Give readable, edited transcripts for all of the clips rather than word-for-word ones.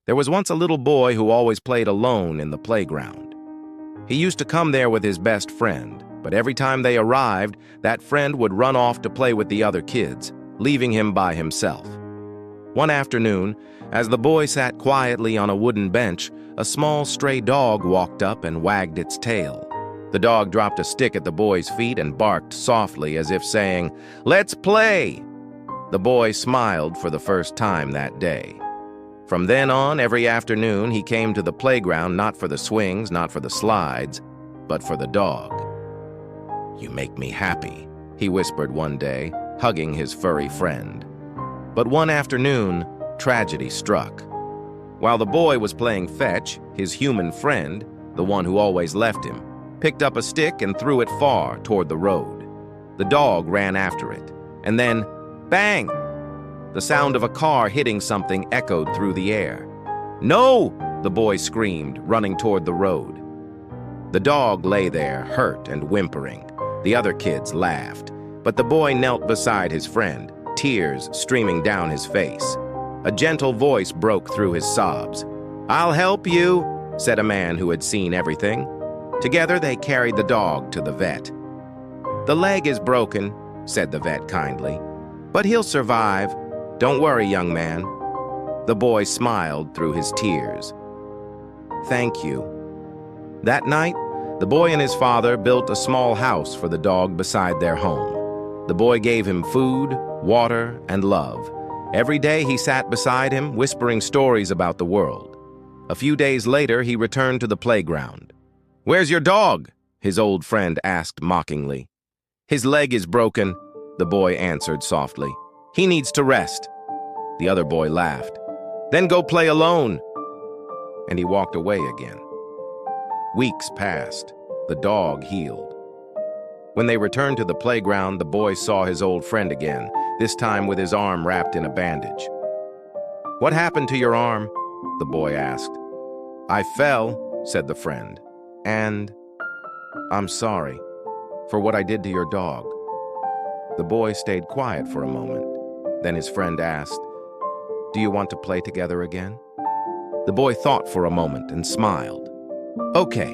There was once a little boy who always played alone in the playground. He used to come there with his best friend, but every time they arrived, that friend would run off to play with the other kids, leaving him by himself. One afternoon, as the boy sat quietly on a wooden bench, a small stray dog walked up and wagged its tail. The dog dropped a stick at the boy's feet and barked softly as if saying, "Let's play!" The boy smiled for the first time that day. From then on, every afternoon, he came to the playground not for the swings, not for the slides, but for the dog. "You make me happy," he whispered one day, hugging his furry friend. But one afternoon, tragedy struck. While the boy was playing fetch, his human friend, the one who always left him, picked up a stick and threw it far toward the road. The dog ran after it, and then, bang! The sound of a car hitting something echoed through the air. "No!" the boy screamed, running toward the road. The dog lay there, hurt and whimpering. The other kids laughed, but the boy knelt beside his friend, tears streaming down his face. A gentle voice broke through his sobs. "I'll help you," said a man who had seen everything. Together they carried the dog to the vet. "The leg is broken," said the vet kindly, "but he'll survive. Don't worry, young man." The boy smiled through his tears. "Thank you." That night, the boy and his father built a small house for the dog beside their home. The boy gave him food, water, and love. Every day he sat beside him, whispering stories about the world. A few days later, he returned to the playground. "Where's your dog?" his old friend asked mockingly. "His leg is broken," the boy answered softly. "He needs to rest." The other boy laughed. "Then go play alone." And he walked away again. Weeks passed. The dog healed. When they returned to the playground, the boy saw his old friend again, this time with his arm wrapped in a bandage. "What happened to your arm?" the boy asked. "I fell," said the friend, "and I'm sorry for what I did to your dog." The boy stayed quiet for a moment. Then his friend asked, "Do you want to play together again?" The boy thought for a moment and smiled. "Okay."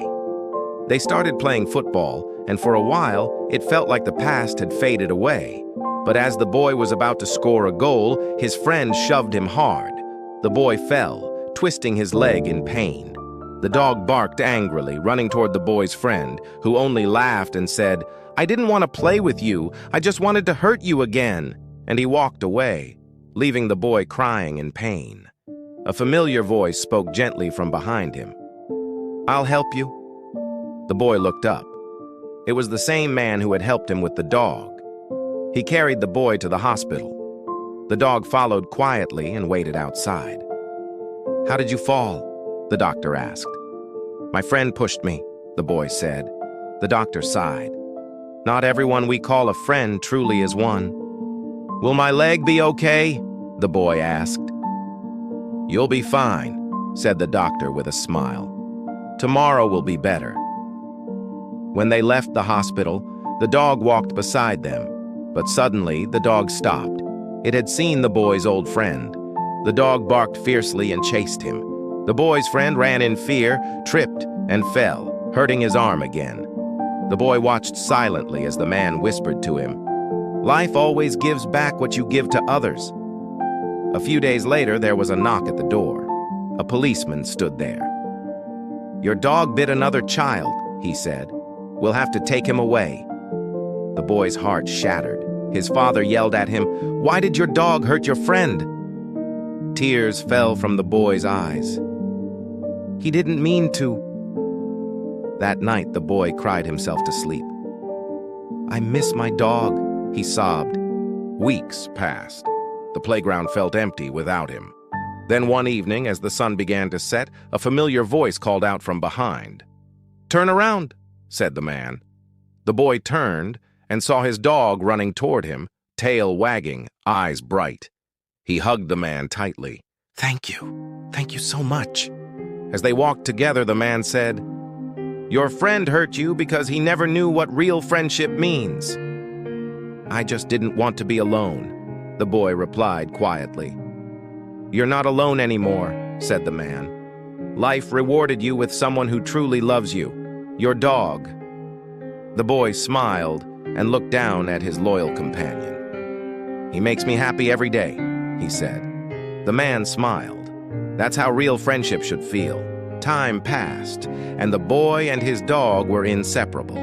They started playing football, and for a while, it felt like the past had faded away. But as the boy was about to score a goal, his friend shoved him hard. The boy fell, twisting his leg in pain. The dog barked angrily, running toward the boy's friend, who only laughed and said, "I didn't want to play with you. I just wanted to hurt you again." And he walked away, leaving the boy crying in pain. A familiar voice spoke gently from behind him. "I'll help you." The boy looked up. It was the same man who had helped him with the dog. He carried the boy to the hospital. The dog followed quietly and waited outside. "How did you fall?" the doctor asked. "My friend pushed me," the boy said. The doctor sighed. "Not everyone we call a friend truly is one." "Will my leg be okay?" the boy asked. "You'll be fine," said the doctor with a smile. "Tomorrow will be better." When they left the hospital, the dog walked beside them, but suddenly the dog stopped. It had seen the boy's old friend. The dog barked fiercely and chased him. The boy's friend ran in fear, tripped, and fell, hurting his arm again. The boy watched silently as the man whispered to him, "Life always gives back what you give to others." A few days later, there was a knock at the door. A policeman stood there. "Your dog bit another child," he said. "We'll have to take him away." The boy's heart shattered. His father yelled at him, "Why did your dog hurt your friend?" Tears fell from the boy's eyes. "He didn't mean to." That night, the boy cried himself to sleep. "I miss my dog," he sobbed. Weeks passed. The playground felt empty without him. Then one evening, as the sun began to set, a familiar voice called out from behind. "Turn around," said the man. The boy turned and saw his dog running toward him, tail wagging, eyes bright. He hugged the man tightly. "Thank you. Thank you so much." As they walked together, the man said, "Your friend hurt you because he never knew what real friendship means." "I just didn't want to be alone," the boy replied quietly. "You're not alone anymore," said the man. "Life rewarded you with someone who truly loves you, your dog." The boy smiled and looked down at his loyal companion. "He makes me happy every day," he said. The man smiled. That's how real friendship should feel. Time passed, and the boy and his dog were inseparable.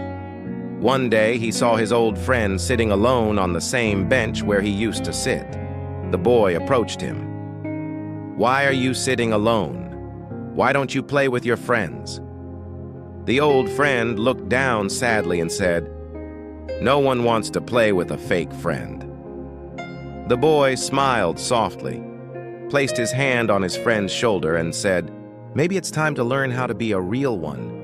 One day, he saw his old friend sitting alone on the same bench where he used to sit. The boy approached him. "Why are you sitting alone? Why don't you play with your friends?" The old friend looked down sadly and said, "No one wants to play with a fake friend." The boy smiled softly, placed his hand on his friend's shoulder and said, "Maybe it's time to learn how to be a real one